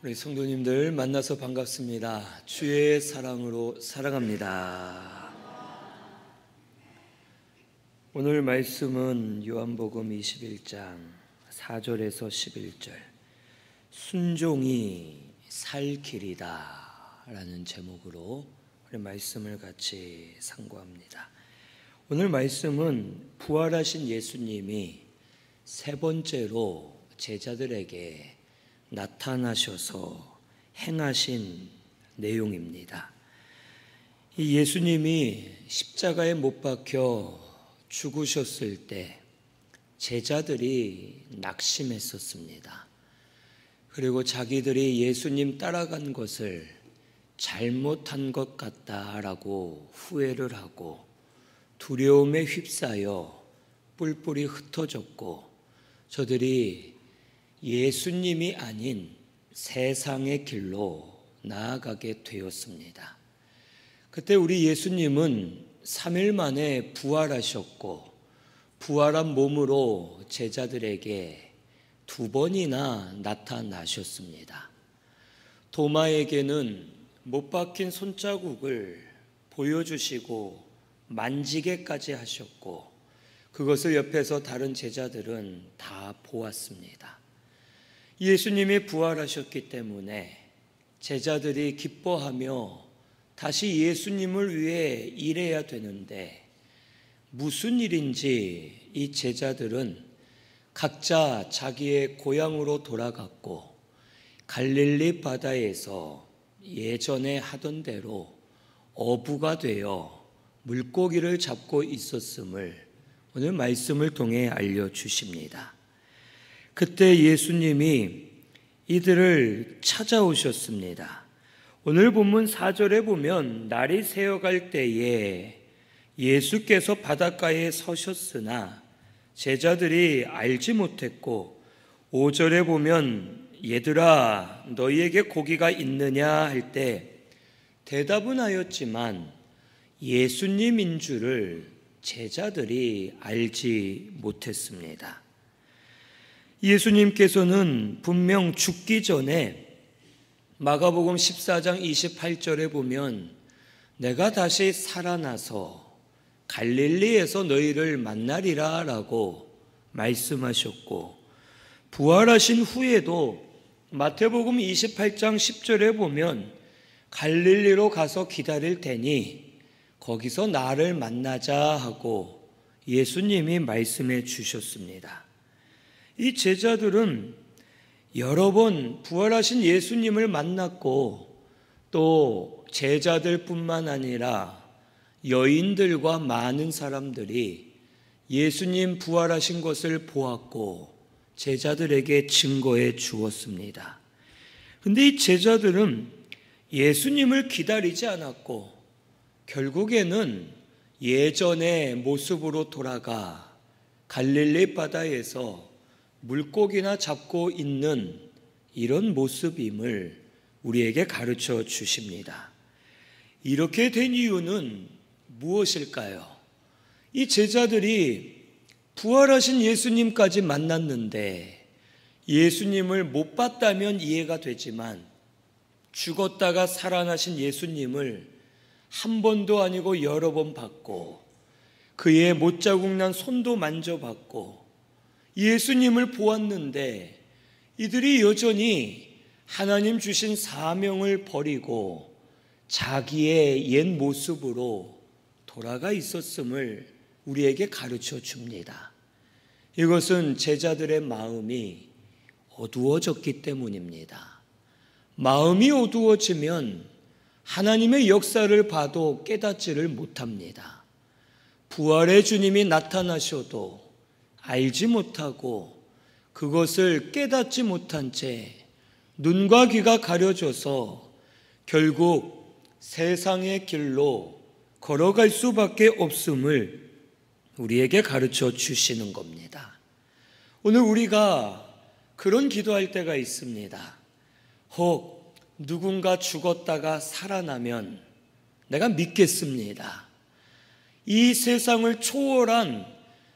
우리 성도님들 만나서 반갑습니다. 주의 사랑으로 사랑합니다. 오늘 말씀은 요한복음 21장 4절에서 11절 순종이 살 길이다 라는 제목으로 우리 말씀을 같이 상고합니다. 오늘 말씀은 부활하신 예수님이 세 번째로 제자들에게 나타나셔서 행하신 내용입니다. 이 예수님이 십자가에 못 박혀 죽으셨을 때 제자들이 낙심했었습니다. 그리고 자기들이 예수님 따라간 것을 잘못한 것 같다라고 후회를 하고 두려움에 휩싸여 뿔뿔이 흩어졌고 저들이 예수님이 아닌 세상의 길로 나아가게 되었습니다. 그때 우리 예수님은 3일 만에 부활하셨고 부활한 몸으로 제자들에게 2번이나 나타나셨습니다. 도마에게는 못 박힌 손자국을 보여주시고 만지게까지 하셨고 그것을 옆에서 다른 제자들은 다 보았습니다. 예수님이 부활하셨기 때문에 제자들이 기뻐하며 다시 예수님을 위해 일해야 되는데 무슨 일인지 이 제자들은 각자 자기의 고향으로 돌아갔고 갈릴리 바다에서 예전에 하던 대로 어부가 되어 물고기를 잡고 있었음을 오늘 말씀을 통해 알려주십니다. 그때 예수님이 이들을 찾아오셨습니다. 오늘 본문 4절에 보면 날이 새어갈 때에 예수께서 바닷가에 서셨으나 제자들이 알지 못했고 5절에 보면 얘들아 너희에게 고기가 있느냐 할 때 대답은 하였지만 예수님인 줄을 제자들이 알지 못했습니다. 예수님께서는 분명 죽기 전에 마가복음 14장 28절에 보면 내가 다시 살아나서 갈릴리에서 너희를 만나리라 라고 말씀하셨고 부활하신 후에도 마태복음 28장 10절에 보면 갈릴리로 가서 기다릴 테니 거기서 나를 만나자 하고 예수님이 말씀해 주셨습니다. 이 제자들은 여러 번 부활하신 예수님을 만났고 또 제자들뿐만 아니라 여인들과 많은 사람들이 예수님 부활하신 것을 보았고 제자들에게 증거해 주었습니다. 그런데 이 제자들은 예수님을 기다리지 않았고 결국에는 예전의 모습으로 돌아가 갈릴리 바다에서 물고기나 잡고 있는 이런 모습임을 우리에게 가르쳐 주십니다. 이렇게 된 이유는 무엇일까요? 이 제자들이 부활하신 예수님까지 만났는데 예수님을 못 봤다면 이해가 되지만 죽었다가 살아나신 예수님을 한 번도 아니고 여러 번 봤고 그의 못자국 난 손도 만져봤고 예수님을 보았는데 이들이 여전히 하나님 주신 사명을 버리고 자기의 옛 모습으로 돌아가 있었음을 우리에게 가르쳐 줍니다. 이것은 제자들의 마음이 어두워졌기 때문입니다. 마음이 어두워지면 하나님의 역사를 봐도 깨닫지를 못합니다. 부활의 주님이 나타나셔도 알지 못하고 그것을 깨닫지 못한 채 눈과 귀가 가려져서 결국 세상의 길로 걸어갈 수밖에 없음을 우리에게 가르쳐 주시는 겁니다. 오늘 우리가 그런 기도할 때가 있습니다. 혹 누군가 죽었다가 살아나면 내가 믿겠습니다. 이 세상을 초월한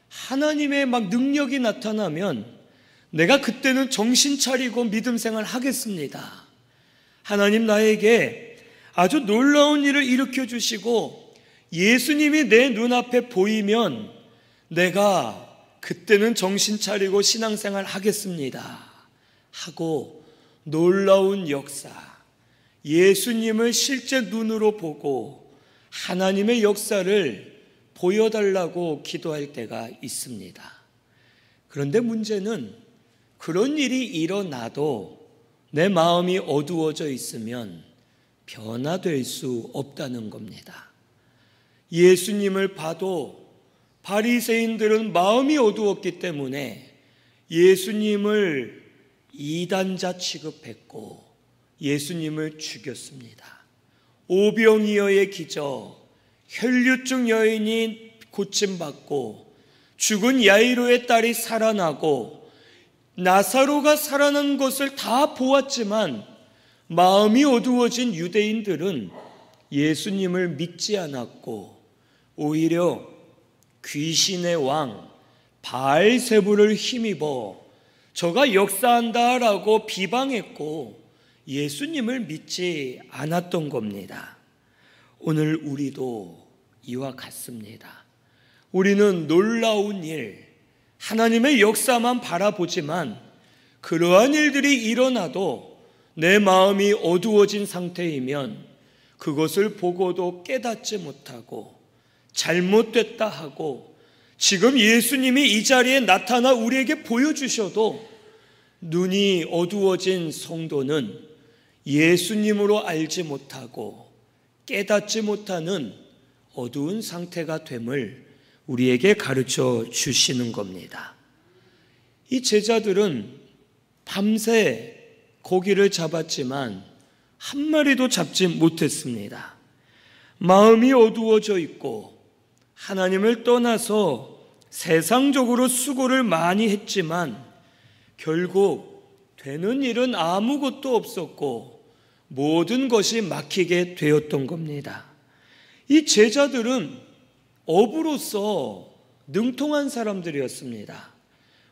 하나님의 능력이 나타나면 내가 그때는 정신 차리고 믿음 생활 하겠습니다. 하나님 나에게 아주 놀라운 일을 일으켜 주시고 예수님이 내 눈앞에 보이면 내가 그때는 정신 차리고 신앙생활 하겠습니다 하고 놀라운 역사, 예수님을 실제 눈으로 보고 하나님의 역사를 보여달라고 기도할 때가 있습니다. 그런데 문제는 그런 일이 일어나도 내 마음이 어두워져 있으면 변화될 수 없다는 겁니다. 예수님을 봐도 바리새인들은 마음이 어두웠기 때문에 예수님을 이단자 취급했고 예수님을 죽였습니다. 오병이어의 기적, 혈류증 여인이 고침받고 죽은 야이로의 딸이 살아나고 나사로가 살아난 것을 다 보았지만 마음이 어두워진 유대인들은 예수님을 믿지 않았고 오히려 귀신의 왕 바알세불을 힘입어 저가 역사한다라고 비방했고 예수님을 믿지 않았던 겁니다. 오늘 우리도 이와 같습니다. 우리는 놀라운 일, 하나님의 역사만 바라보지만 그러한 일들이 일어나도 내 마음이 어두워진 상태이면 그것을 보고도 깨닫지 못하고 잘못됐다 하고 지금 예수님이 이 자리에 나타나 우리에게 보여주셔도 눈이 어두워진 성도는 예수님으로 알지 못하고 깨닫지 못하는 어두운 상태가 됨을 우리에게 가르쳐 주시는 겁니다. 이 제자들은 밤새 고기를 잡았지만 한 마리도 잡지 못했습니다. 마음이 어두워져 있고 하나님을 떠나서 세상적으로 수고를 많이 했지만 결국 되는 일은 아무것도 없었고 모든 것이 막히게 되었던 겁니다. 이 제자들은 어부로서 능통한 사람들이었습니다.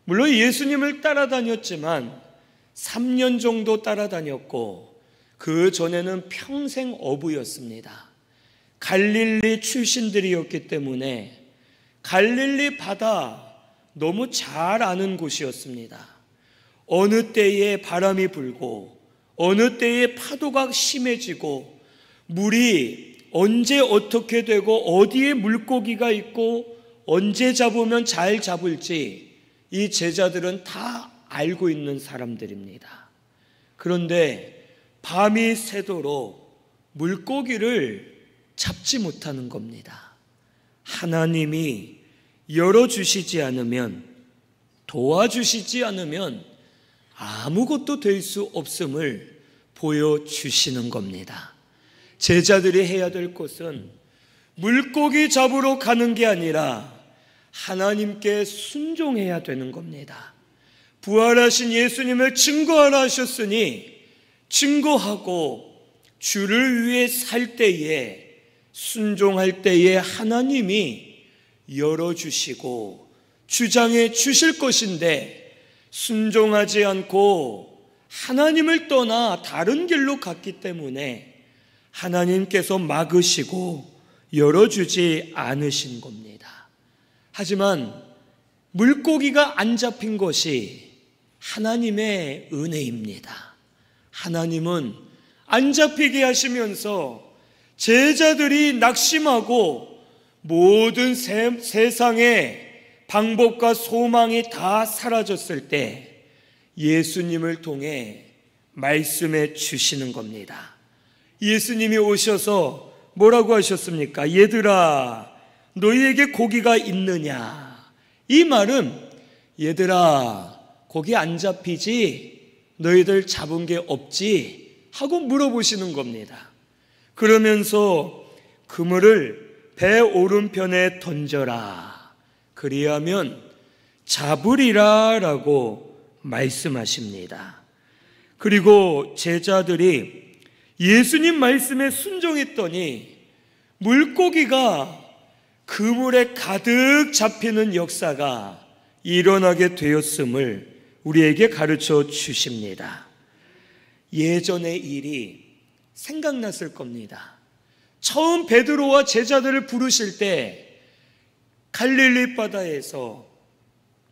물론 예수님을 따라다녔지만 3년 정도 따라다녔고 그 전에는 평생 어부였습니다. 갈릴리 출신들이었기 때문에 갈릴리 바다 너무 잘 아는 곳이었습니다. 어느 때에 바람이 불고 어느 때에 파도가 심해지고 물이 언제 어떻게 되고 어디에 물고기가 있고 언제 잡으면 잘 잡을지 이 제자들은 다 알고 있는 사람들입니다. 그런데 밤이 새도록 물고기를 잡지 못하는 겁니다. 하나님이 열어주시지 않으면, 도와주시지 않으면 아무것도 될 수 없음을 보여주시는 겁니다. 제자들이 해야 될 것은 물고기 잡으러 가는 게 아니라 하나님께 순종해야 되는 겁니다. 부활하신 예수님을 증거하라 하셨으니 증거하고 주를 위해 살 때에, 순종할 때에 하나님이 열어주시고 주장해 주실 것인데 순종하지 않고 하나님을 떠나 다른 길로 갔기 때문에 하나님께서 막으시고 열어주지 않으신 겁니다. 하지만 물고기가 안 잡힌 것이 하나님의 은혜입니다. 하나님은 안 잡히게 하시면서 제자들이 낙심하고 모든 세상의 방법과 소망이 다 사라졌을 때 예수님을 통해 말씀해 주시는 겁니다. 예수님이 오셔서 뭐라고 하셨습니까? 얘들아, 너희에게 고기가 있느냐? 이 말은 얘들아, 고기 안 잡히지? 너희들 잡은 게 없지? 하고 물어보시는 겁니다. 그러면서 그물을 배 오른편에 던져라. 그리하면 잡으리라 라고 말씀하십니다. 그리고 제자들이 예수님 말씀에 순종했더니 물고기가 그물에 가득 잡히는 역사가 일어나게 되었음을 우리에게 가르쳐 주십니다. 예전의 일이 생각났을 겁니다. 처음 베드로와 제자들을 부르실 때 갈릴리 바다에서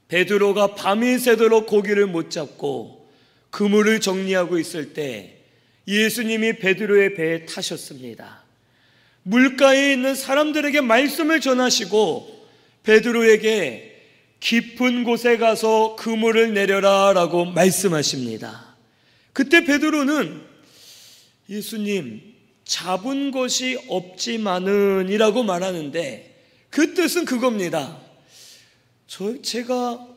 베드로가 밤이 새도록 고기를 못 잡고 그물을 정리하고 있을 때 예수님이 베드로의 배에 타셨습니다. 물가에 있는 사람들에게 말씀을 전하시고 베드로에게 깊은 곳에 가서 그물을 내려라 라고 말씀하십니다. 그때 베드로는 예수님, 잡은 것이 없지만은 이라고 말하는데 그 뜻은 그겁니다. 제가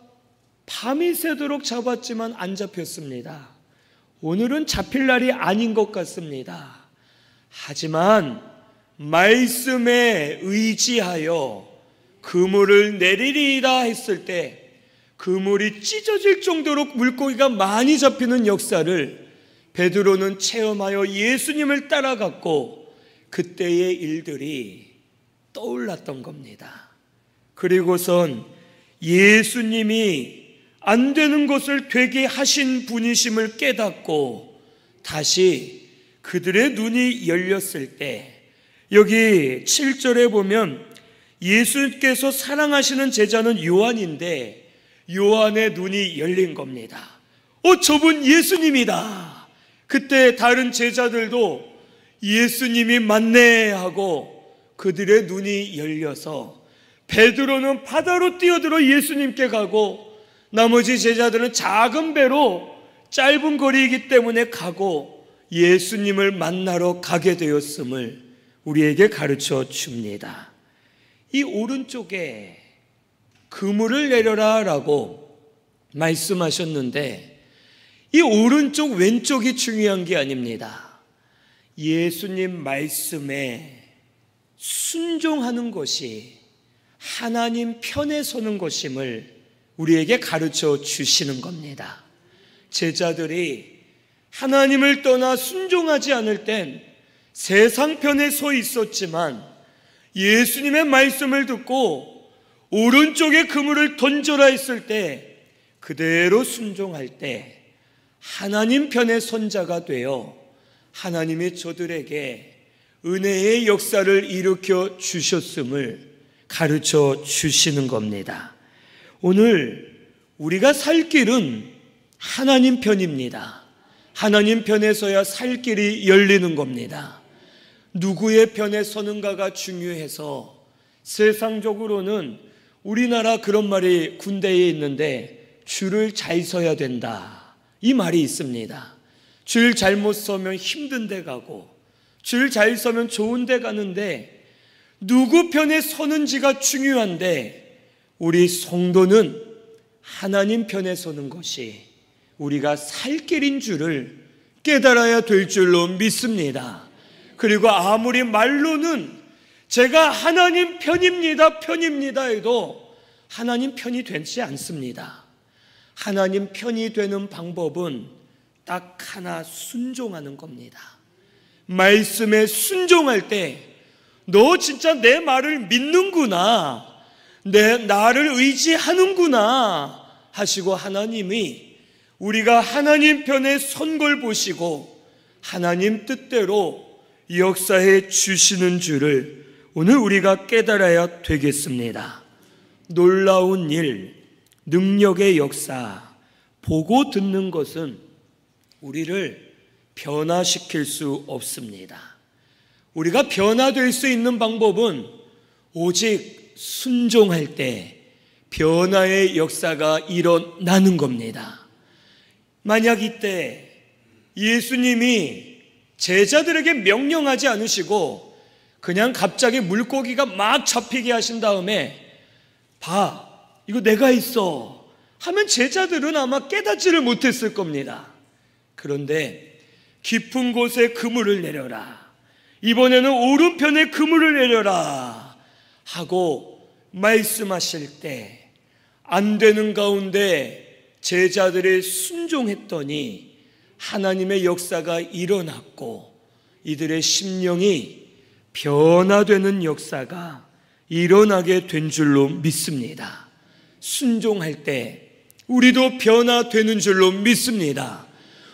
밤이 새도록 잡았지만 안 잡혔습니다. 오늘은 잡힐 날이 아닌 것 같습니다. 하지만 말씀에 의지하여 그물을 내리리라 했을 때 그물이 찢어질 정도로 물고기가 많이 잡히는 역사를 베드로는 체험하여 예수님을 따라갔고 그때의 일들이 떠올랐던 겁니다. 그리고선 예수님이 안 되는 것을 되게 하신 분이심을 깨닫고 다시 그들의 눈이 열렸을 때 여기 7절에 보면 예수께서 사랑하시는 제자는 요한인데 요한의 눈이 열린 겁니다. 저분 예수님이다. 그때 다른 제자들도 예수님이 맞네 하고 그들의 눈이 열려서 베드로는 바다로 뛰어들어 예수님께 가고 나머지 제자들은 작은 배로 짧은 거리이기 때문에 가고 예수님을 만나러 가게 되었음을 우리에게 가르쳐 줍니다. 이 오른쪽에 그물을 내려라 라고 말씀하셨는데 이 오른쪽 왼쪽이 중요한 게 아닙니다. 예수님 말씀에 순종하는 것이 하나님 편에 서는 것임을 우리에게 가르쳐 주시는 겁니다. 제자들이 하나님을 떠나 순종하지 않을 땐 세상 편에 서 있었지만 예수님의 말씀을 듣고 오른쪽에 그물을 던져라 했을 때 그대로 순종할 때 하나님 편의 선자가 되어 하나님이 저들에게 은혜의 역사를 일으켜 주셨음을 가르쳐 주시는 겁니다. 오늘 우리가 살 길은 하나님 편입니다. 하나님 편에 서야 살 길이 열리는 겁니다. 누구의 편에 서는가가 중요해서 세상적으로는 우리나라 그런 말이 군대에 있는데 줄을 잘 서야 된다. 이 말이 있습니다. 줄 잘못 서면 힘든 데 가고 줄 잘 서면 좋은 데 가는데 누구 편에 서는지가 중요한데 우리 성도는 하나님 편에 서는 것이 우리가 살 길인 줄을 깨달아야 될 줄로 믿습니다. 그리고 아무리 말로는 제가 하나님 편입니다 해도 하나님 편이 되지 않습니다. 하나님 편이 되는 방법은 딱 하나, 순종하는 겁니다. 말씀에 순종할 때 너 진짜 내 말을 믿는구나, 나를 의지하는구나 하시고 하나님이 우리가 하나님 편에 선 걸 보시고 하나님 뜻대로 역사해 주시는 줄을 오늘 우리가 깨달아야 되겠습니다. 놀라운 일, 능력의 역사, 보고 듣는 것은 우리를 변화시킬 수 없습니다. 우리가 변화될 수 있는 방법은 오직 순종할 때 변화의 역사가 일어나는 겁니다. 만약 이때 예수님이 제자들에게 명령하지 않으시고 그냥 갑자기 물고기가 막 잡히게 하신 다음에 봐, 이거 내가 있어 하면 제자들은 아마 깨닫지를 못했을 겁니다. 그런데 깊은 곳에 그물을 내려라, 이번에는 오른편에 그물을 내려라 하고 말씀하실 때 안 되는 가운데 제자들이 순종했더니 하나님의 역사가 일어났고 이들의 심령이 변화되는 역사가 일어나게 된 줄로 믿습니다. 순종할 때 우리도 변화되는 줄로 믿습니다.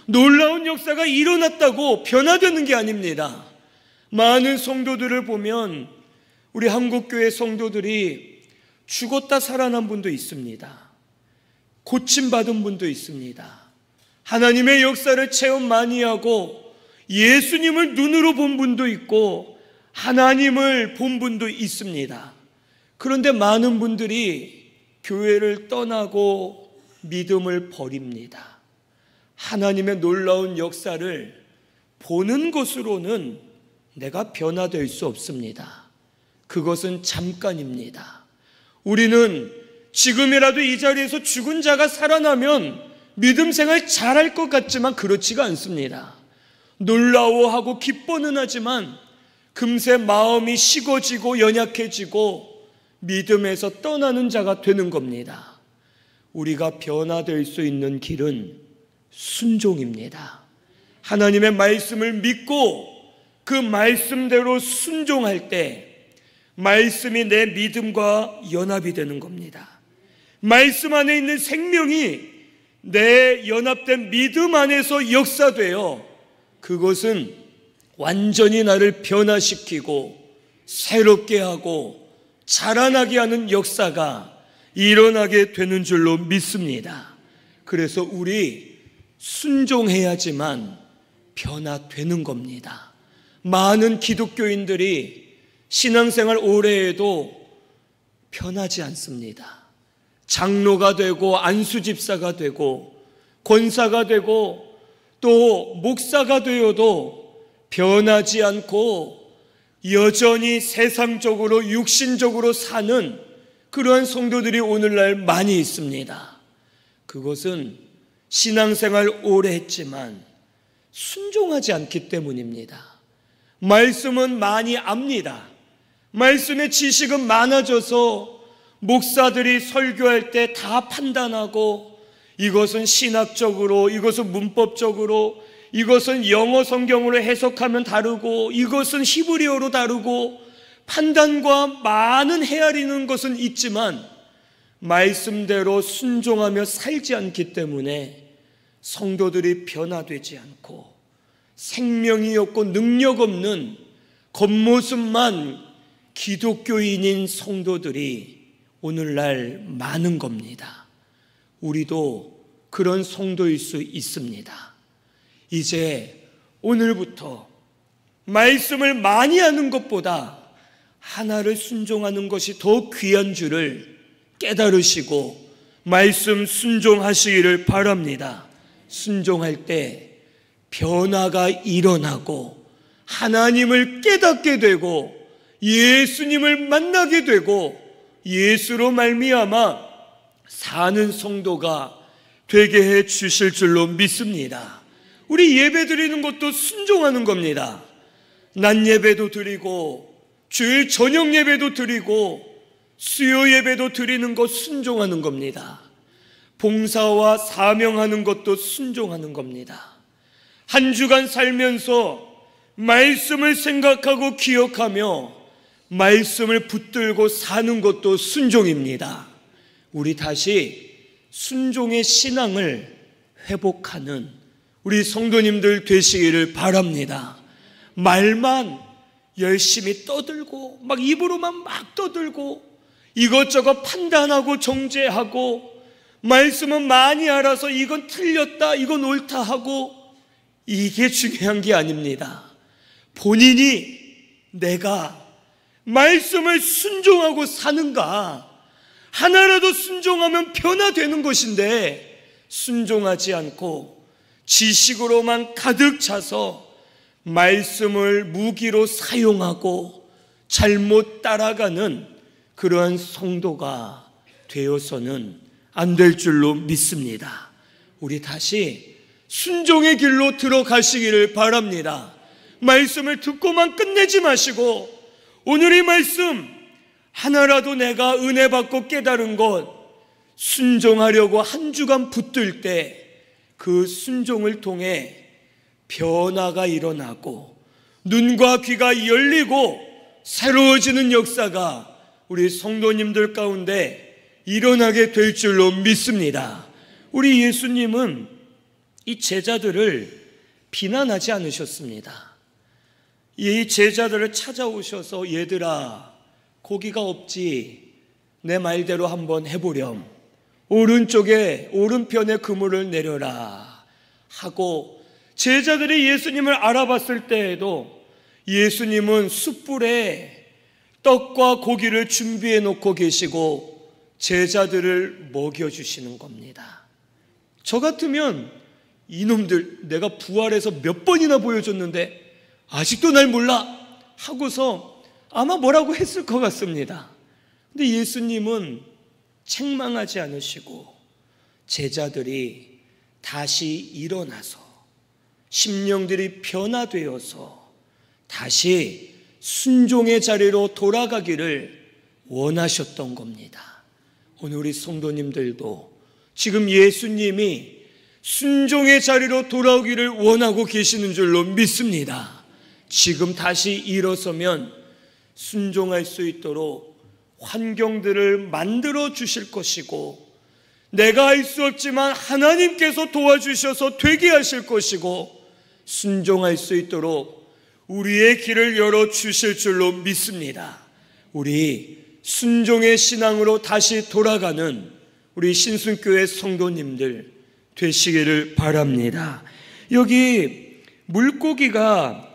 놀라운 역사가 일어났다고 변화되는 게 아닙니다. 많은 성도들을 보면 우리 한국교회 성도들이 죽었다 살아난 분도 있습니다. 고침받은 분도 있습니다. 하나님의 역사를 체험 많이 하고 예수님을 눈으로 본 분도 있고 하나님을 본 분도 있습니다. 그런데 많은 분들이 교회를 떠나고 믿음을 버립니다. 하나님의 놀라운 역사를 보는 것으로는 내가 변화될 수 없습니다. 그것은 잠깐입니다. 우리는 지금이라도 이 자리에서 죽은 자가 살아나면 믿음 생활 잘할 것 같지만 그렇지가 않습니다. 놀라워하고 기뻐는 하지만 금세 마음이 식어지고 연약해지고 믿음에서 떠나는 자가 되는 겁니다. 우리가 변화될 수 있는 길은 순종입니다. 하나님의 말씀을 믿고 그 말씀대로 순종할 때 말씀이 내 믿음과 연합이 되는 겁니다. 말씀 안에 있는 생명이 내 연합된 믿음 안에서 역사되어 그것은 완전히 나를 변화시키고 새롭게 하고 자라나게 하는 역사가 일어나게 되는 줄로 믿습니다. 그래서 우리 순종해야지만 변화되는 겁니다. 많은 기독교인들이 신앙생활 오래 해도 변하지 않습니다. 장로가 되고 안수집사가 되고 권사가 되고 또 목사가 되어도 변하지 않고 여전히 세상적으로 육신적으로 사는 그러한 성도들이 오늘날 많이 있습니다. 그것은 신앙생활 오래 했지만 순종하지 않기 때문입니다. 말씀은 많이 압니다. 말씀의 지식은 많아져서 목사들이 설교할 때 다 판단하고 이것은 신학적으로, 이것은 문법적으로, 이것은 영어 성경으로 해석하면 다르고 이것은 히브리어로 다르고 판단과 많은 헤아리는 것은 있지만 말씀대로 순종하며 살지 않기 때문에 성도들이 변화되지 않고 생명이 없고 능력 없는 겉모습만 기독교인인 성도들이 오늘날 많은 겁니다. 우리도 그런 성도일 수 있습니다. 이제 오늘부터 말씀을 많이 하는 것보다 하나를 순종하는 것이 더 귀한 줄을 깨달으시고 말씀 순종하시기를 바랍니다. 순종할 때 변화가 일어나고 하나님을 깨닫게 되고 예수님을 만나게 되고 예수로 말미암아 사는 성도가 되게 해 주실 줄로 믿습니다. 우리 예배 드리는 것도 순종하는 겁니다. 낮 예배도 드리고 주일 저녁 예배도 드리고 수요 예배도 드리는 것 순종하는 겁니다. 봉사와 사명하는 것도 순종하는 겁니다. 한 주간 살면서 말씀을 생각하고 기억하며 말씀을 붙들고 사는 것도 순종입니다. 우리 다시 순종의 신앙을 회복하는 우리 성도님들 되시기를 바랍니다. 말만 열심히 떠들고 막 입으로만 막 떠들고 이것저것 판단하고 정죄하고 말씀은 많이 알아서 이건 틀렸다 이건 옳다 하고 이게 중요한 게 아닙니다. 본인이 내가 말씀을 순종하고 사는가, 하나라도 순종하면 변화되는 것인데 순종하지 않고 지식으로만 가득 차서 말씀을 무기로 사용하고 잘못 따라가는 그러한 성도가 되어서는 안 될 줄로 믿습니다. 우리 다시 순종의 길로 들어가시기를 바랍니다. 말씀을 듣고만 끝내지 마시고 오늘 이 말씀 하나라도 내가 은혜 받고 깨달은 것 순종하려고 한 주간 붙들 때 그 순종을 통해 변화가 일어나고 눈과 귀가 열리고 새로워지는 역사가 우리 성도님들 가운데 일어나게 될 줄로 믿습니다. 우리 예수님은 이 제자들을 비난하지 않으셨습니다. 이 제자들을 찾아오셔서 얘들아, 고기가 없지, 내 말대로 한번 해보렴, 오른편에 그물을 내려라 하고, 제자들이 예수님을 알아봤을 때에도 예수님은 숯불에 떡과 고기를 준비해 놓고 계시고 제자들을 먹여주시는 겁니다. 저 같으면 이놈들 내가 부활해서 몇 번이나 보여줬는데 아직도 날 몰라 하고서 아마 뭐라고 했을 것 같습니다. 근데 예수님은 책망하지 않으시고 제자들이 다시 일어나서 심령들이 변화되어서 다시 순종의 자리로 돌아가기를 원하셨던 겁니다. 오늘 우리 성도님들도 지금 예수님이 순종의 자리로 돌아오기를 원하고 계시는 줄로 믿습니다. 지금 다시 일어서면 순종할 수 있도록 환경들을 만들어 주실 것이고, 내가 할 수 없지만 하나님께서 도와주셔서 되게 하실 것이고, 순종할 수 있도록 우리의 길을 열어주실 줄로 믿습니다. 우리 순종의 신앙으로 다시 돌아가는 우리 신순교회 성도님들 되시기를 바랍니다. 여기 물고기가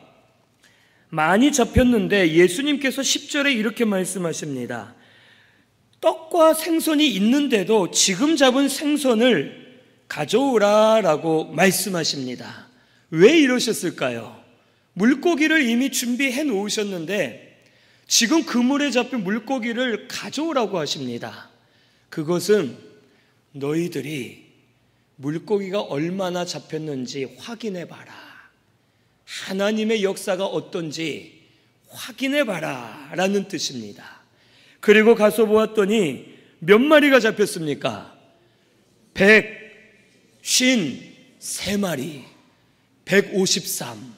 많이 잡혔는데 예수님께서 10절에 이렇게 말씀하십니다. 떡과 생선이 있는데도 지금 잡은 생선을 가져오라라고 말씀하십니다. 왜 이러셨을까요? 물고기를 이미 준비해 놓으셨는데 지금 그물에 잡힌 물고기를 가져오라고 하십니다. 그것은 너희들이 물고기가 얼마나 잡혔는지 확인해 봐라, 하나님의 역사가 어떤지 확인해 봐라 라는 뜻입니다. 그리고 가서 보았더니 몇 마리가 잡혔습니까? 153마리, 153.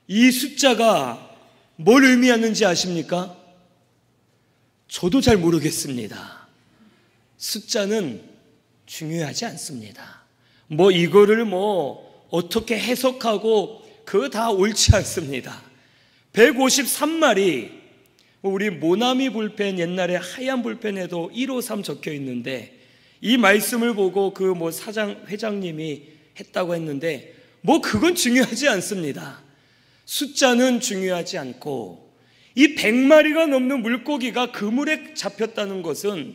이 숫자가 뭘 의미하는지 아십니까? 저도 잘 모르겠습니다. 숫자는 중요하지 않습니다. 이거를 어떻게 해석하고 그거 다 옳지 않습니다. 153마리, 우리 모나미 볼펜, 옛날에 하얀 볼펜에도 153 적혀 있는데 이 말씀을 보고 회장님이 했다고 했는데 그건 중요하지 않습니다. 숫자는 중요하지 않고, 이 100마리가 넘는 물고기가 그물에 잡혔다는 것은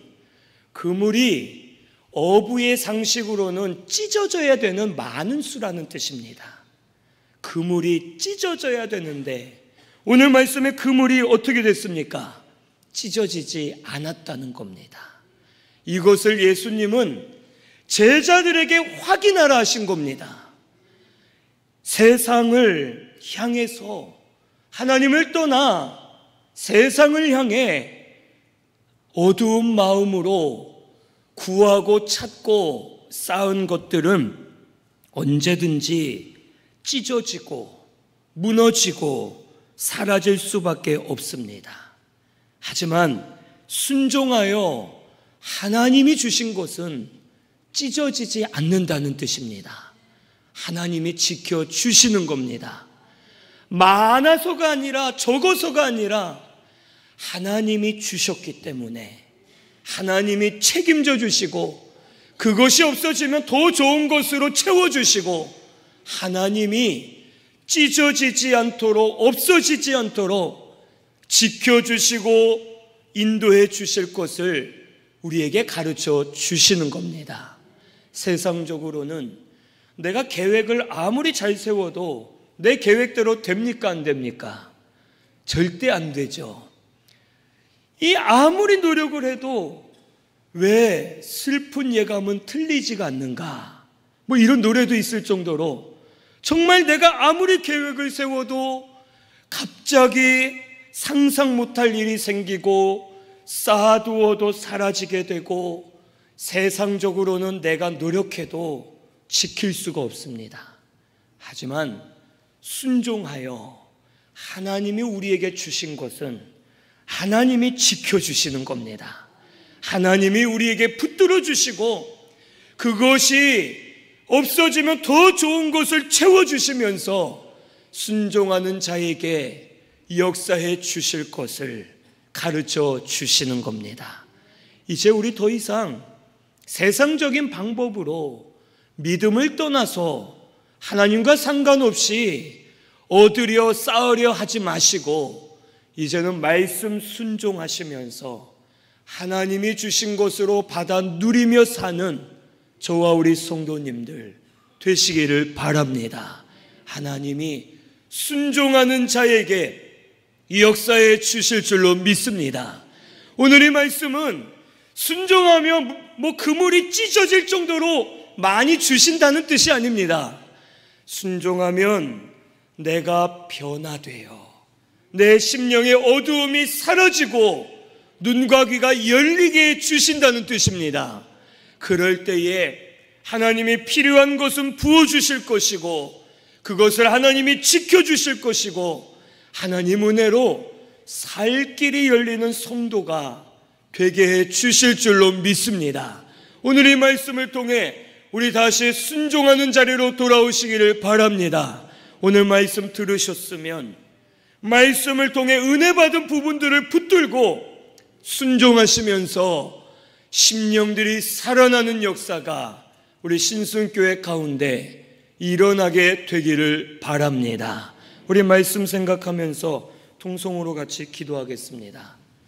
그물이 어부의 상식으로는 찢어져야 되는 많은 수라는 뜻입니다. 그물이 찢어져야 되는데 오늘 말씀에 그물이 어떻게 됐습니까? 찢어지지 않았다는 겁니다. 이것을 예수님은 제자들에게 확인하라 하신 겁니다. 세상을 향해서, 하나님을 떠나 세상을 향해 어두운 마음으로 구하고 찾고 쌓은 것들은 언제든지 찢어지고 무너지고 사라질 수밖에 없습니다. 하지만 순종하여 하나님이 주신 것은 찢어지지 않는다는 뜻입니다. 하나님이 지켜주시는 겁니다. 많아서가 아니라 적어서가 아니라 하나님이 주셨기 때문에 하나님이 책임져 주시고, 그것이 없어지면 더 좋은 것으로 채워주시고, 하나님이 찢어지지 않도록, 없어지지 않도록 지켜주시고 인도해 주실 것을 우리에게 가르쳐 주시는 겁니다. 세상적으로는 내가 계획을 아무리 잘 세워도 내 계획대로 됩니까, 안 됩니까? 절대 안 되죠. 이 아무리 노력을 해도 왜 슬픈 예감은 틀리지가 않는가? 이런 노래도 있을 정도로 정말 내가 아무리 계획을 세워도 갑자기 상상 못할 일이 생기고 쌓아두어도 사라지게 되고, 세상적으로는 내가 노력해도 지킬 수가 없습니다. 하지만 순종하여 하나님이 우리에게 주신 것은 하나님이 지켜주시는 겁니다. 하나님이 우리에게 붙들어 주시고, 그것이 없어지면 더 좋은 것을 채워주시면서 순종하는 자에게 역사해 주실 것을 가르쳐 주시는 겁니다. 이제 우리 더 이상 세상적인 방법으로 믿음을 떠나서 하나님과 상관없이 얻으려 쌓으려 하지 마시고 이제는 말씀 순종하시면서 하나님이 주신 것으로 받아 누리며 사는 저와 우리 성도님들 되시기를 바랍니다. 하나님이 순종하는 자에게 역사해 주실 줄로 믿습니다. 오늘 이 말씀은 순종하면 그물이 찢어질 정도로 많이 주신다는 뜻이 아닙니다. 순종하면 내가 변화되어 내 심령의 어두움이 사라지고 눈과 귀가 열리게 해 주신다는 뜻입니다. 그럴 때에 하나님이 필요한 것은 부어주실 것이고 그것을 하나님이 지켜주실 것이고 하나님 은혜로 살 길이 열리는 성도가 되게 해 주실 줄로 믿습니다. 오늘 이 말씀을 통해 우리 다시 순종하는 자리로 돌아오시기를 바랍니다. 오늘 말씀 들으셨으면 말씀을 통해 은혜 받은 부분들을 붙들고 순종하시면서 심령들이 살아나는 역사가 우리 신순교회 가운데 일어나게 되기를 바랍니다. 우리 말씀 생각하면서 통성으로 같이 기도하겠습니다.